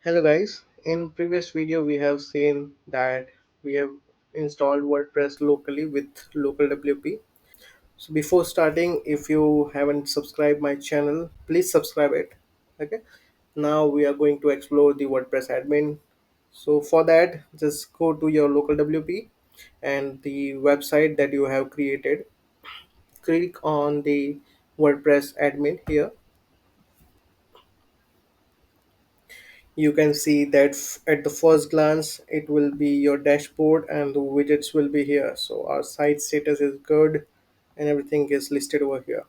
Hello guys, in previous video we have seen that we have installed WordPress locally with local WP. So before starting, if you haven't subscribed my channel, please subscribe it. Okay. Now we are going to explore the WordPress admin. So for that, just go to your local WP and the website that you have created. Click on the WordPress admin here. You can see that at the first glance it will be your dashboard and the widgets will be here, so our site status is good and everything is listed over here.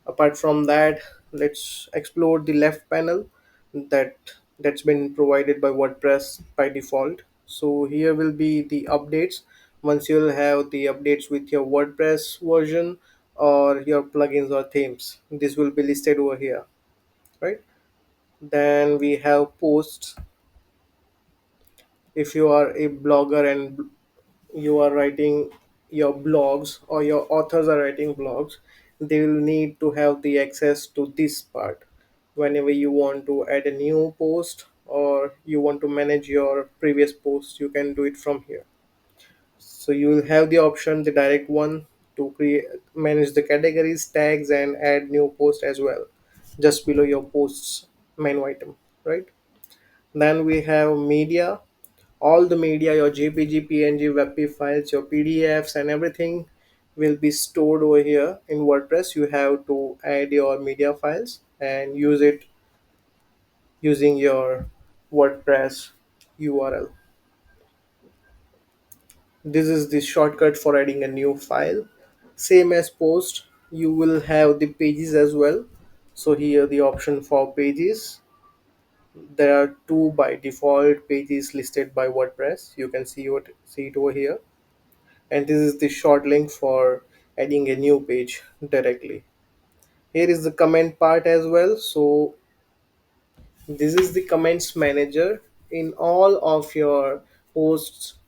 Apart from that, let's explore the left panel that that's been provided by WordPress by default. So here will be the updates. Once you'll have the updates with your WordPress version or your plugins or themes, this will be listed over here, right? Then we have posts. If you are a blogger and you are writing your blogs or your authors are writing blogs, they will need to have the access to this part. Whenever you want to add a new post or you want to manage your previous posts, you can do it from here. So you will have the option, the direct one, to create, manage the categories, tags, and add new post as well, just below your posts menu item, right? Then we have media. All the media, your jpg, png, webp files, your pdfs and everything will be stored over here in WordPress. You have to add your media files and use it using your WordPress URL. This is the shortcut for adding a new file. Same as post, you will have the pages as well. So here the option for pages, there are two by default pages listed by WordPress. You can see it over here, and this is the short link for adding a new page directly. Here is the comment part as well. So this is the comments manager. In all of your posts,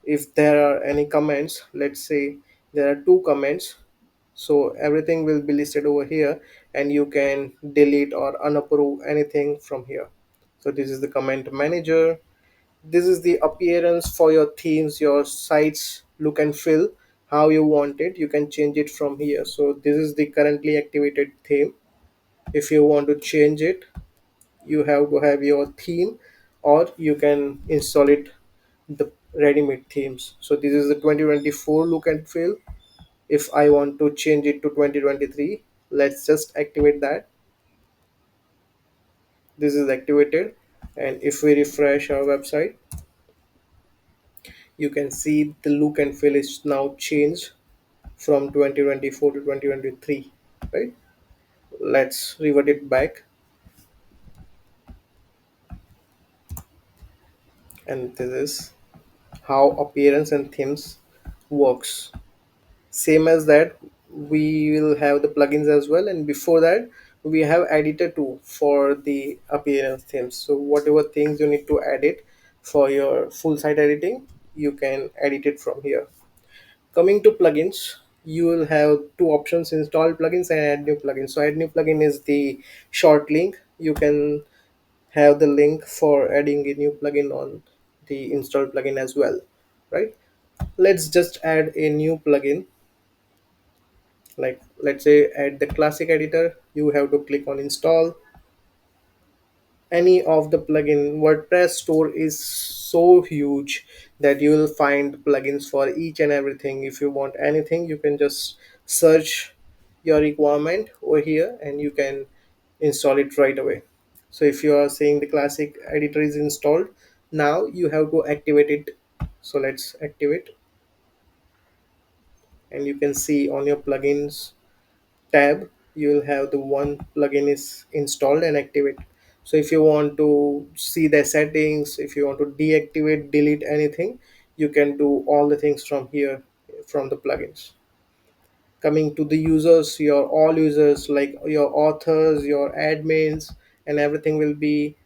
if there are any comments, let's say there are two comments, so everything will be listed over here and you can delete or unapprove anything from here. So this is the comment manager. This is the appearance for your themes, your sites look and feel, how you want it. You can change it from here. So this is the currently activated theme. If you want to change it, you have to have your theme or you can install it, the ready-made themes. So this is the 2024 look and feel. If I want to change it to 2023, let's just activate that. This is activated, and if we refresh our website, you can see the look and feel is now changed from 2024 to 2023, right? Let's revert it back, and this is how appearance and themes works. Same as that, we will have the plugins as well, and before that we have editor too for the appearance themes. So whatever things you need to edit for your full site editing, you can edit it from here. Coming to plugins, you will have two options: install plugins and add new plugins. So add new plugin is the short link. You can have the link for adding a new plugin on the install plugin as well, right? Let's just add a new plugin. Like, let's say at the classic editor, you have to click on install any of the plugin. WordPress store is so huge that you will find plugins for each and everything. If you want anything, you can just search your requirement over here and you can install it right away. So if you are saying the classic editor is installed, now you have to activate it. So let's activate, and you can see on your plugins tab, you will have the one plugin is installed and activate. So if you want to see the settings, if you want to deactivate, delete anything, you can do all the things from here, from the plugins. Coming to the users, your all users like your authors, your admins, and everything will be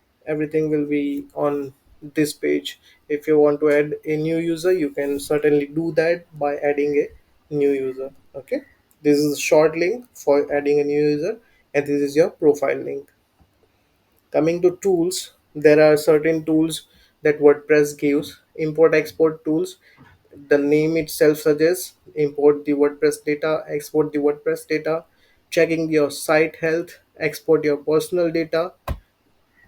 on this page. If you want to add a new user, you can certainly do that by adding a new user. Okay, this is a short link for adding a new user, and this is your profile link. Coming to tools, there are certain tools that WordPress gives. Import export tools, the name itself suggests import the WordPress data, export the WordPress data, checking your site health, export your personal data,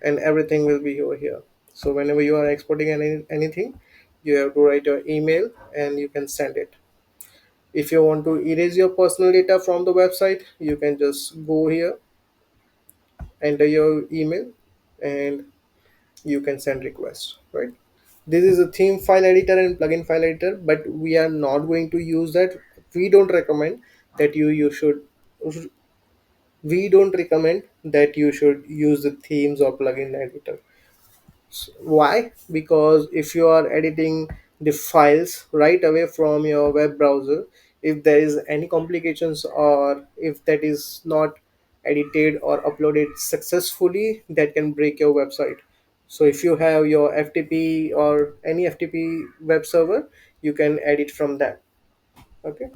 and everything will be over here. So whenever you are exporting anything, you have to write your email and you can send it. If you want to erase your personal data from the website, you can just go here, enter your email, and you can send requests, right? This is a theme file editor and plugin file editor, but we are not going to use that. We don't recommend that you should we don't recommend that you should use the themes or plugin editor. Why? Because if you are editing the files right away from your web browser, if there is any complications or if that is not edited or uploaded successfully, that can break your website. So if you have your FTP or any FTP web server, you can edit from that. Okay.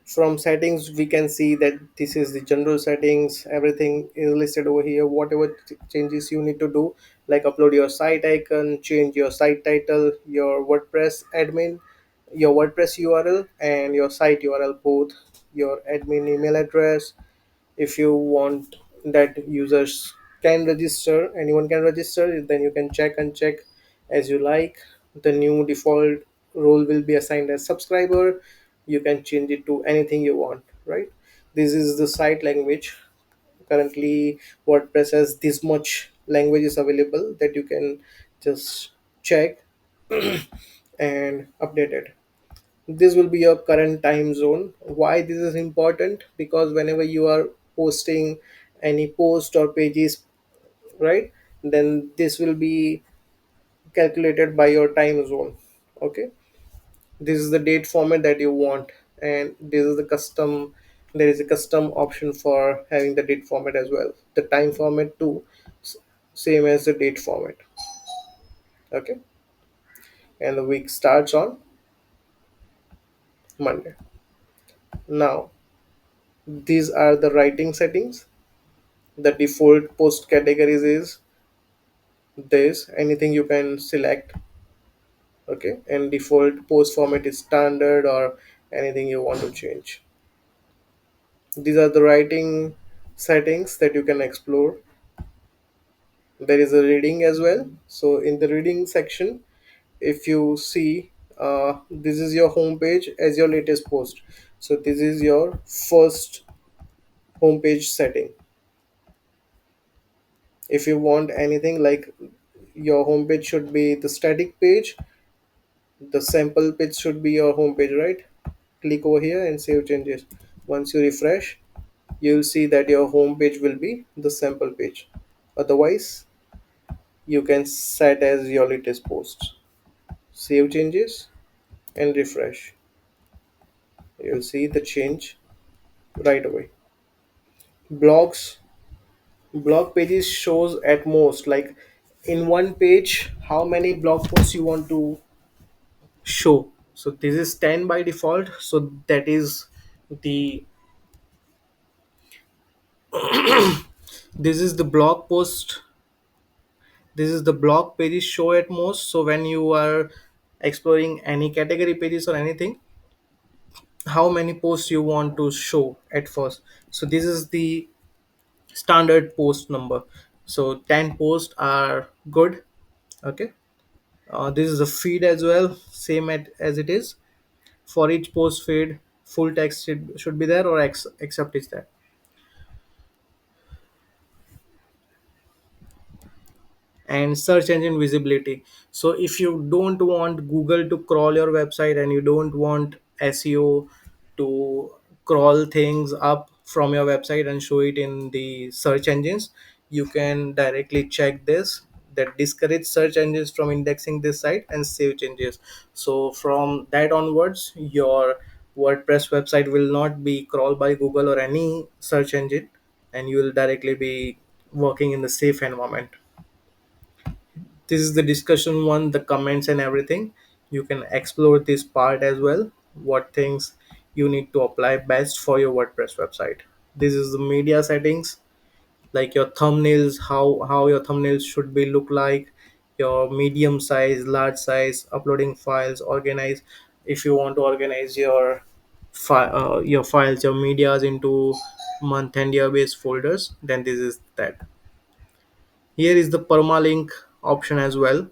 From settings we can see that this is the general settings, everything is listed over here. Whatever changes you need to do, like upload your site icon, change your site title, your WordPress admin, your WordPress URL and your site URL, both your admin email address. If you want that users can register, anyone can register, then you can check and check as you like. The new default role will be assigned as subscriber. You can change it to anything you want, right? This is the site language. Currently WordPress has this much languages available that you can just check and update it. This will be your current time zone. Why this is important? Because whenever you are posting any post or pages, right, then this will be calculated by your time zone. Okay, this is the date format that you want, and this is the custom. There is a custom option for having the date format as well, the time format too, s- same as the date format. Okay, and the week starts on Monday. Now these are the writing settings. The default post categories is this, anything you can select. Okay, and default post format is standard or anything you want to change. These are the writing settings that you can explore. There is a reading as well. So in the reading section, if you see, this is your home page as your latest post. So this is your first homepage setting. If you want anything like your homepage should be the static page, the sample page should be your home page, right? Click over here and save changes. Once you refresh, you'll see that your home page will be the sample page. Otherwise, you can set as your latest post. Save changes and refresh. You'll see the change right away. Blogs, blog pages shows at most like in one page how many blog posts you want to show. So this is 10 by default. So that is the this is the blog post, this is the blog pages show at most. So when you are exploring any category pages or anything, how many posts you want to show at first. So this is the standard post number. So 10 posts are good. Okay, this is the feed as well, same as it is. For each post feed, full text should be there or except is there. And search engine visibility. So if you don't want Google to crawl your website and you don't want SEO to crawl things up from your website and show it in the search engines, you can directly check this, that discourage search engines from indexing this site and save changes. So from that onwards, your WordPress website will not be crawled by Google or any search engine, and you will directly be working in the safe environment. This is the discussion one, the comments and everything. You can explore this part as well, what things you need to apply best for your WordPress website. This is the media settings. like your thumbnails, how your thumbnails should be look like, your medium size, large size, uploading files, organize. If you want to organize your files, your medias into month and year based folders, then this is that. Here is the permalink option as well.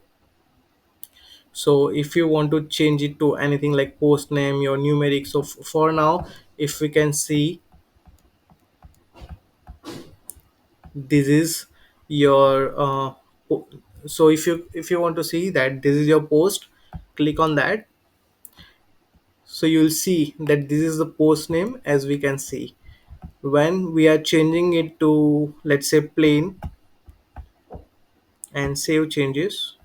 So if you want to change it to anything like post name, your numeric, so for now, if we can see, this is your po- so if you want to see that this is your post, click on that. So you'll see that this is the post name. As we can see, when we are changing it to, let's say, plain, and save changes,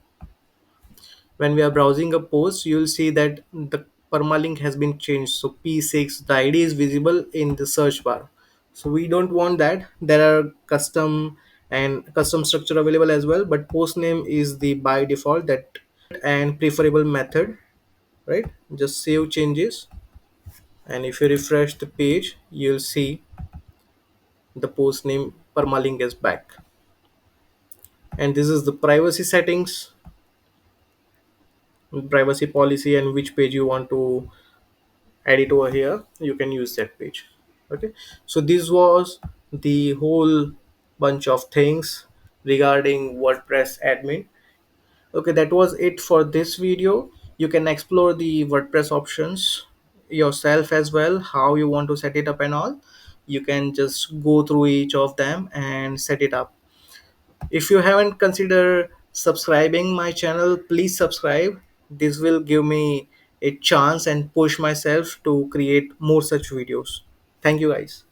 when we are browsing a post, you'll see that the permalink has been changed. So p6, the id is visible in the search bar. So we don't want that. There are custom structure available as well, but post name is the by default that and preferable method, right? Just save changes, and if you refresh the page, you'll see the post name permalink is back. And this is the privacy settings, privacy policy, and which page you want to add it over here, you can use that page. Okay, so this was the whole bunch of things regarding WordPress admin. Okay, that was it for this video. You can explore the WordPress options yourself as well, how you want to set it up and all. You can just go through each of them and set it up. If you haven't considered subscribing my channel, please subscribe. This will give me a chance and push myself to create more such videos. Thank you guys.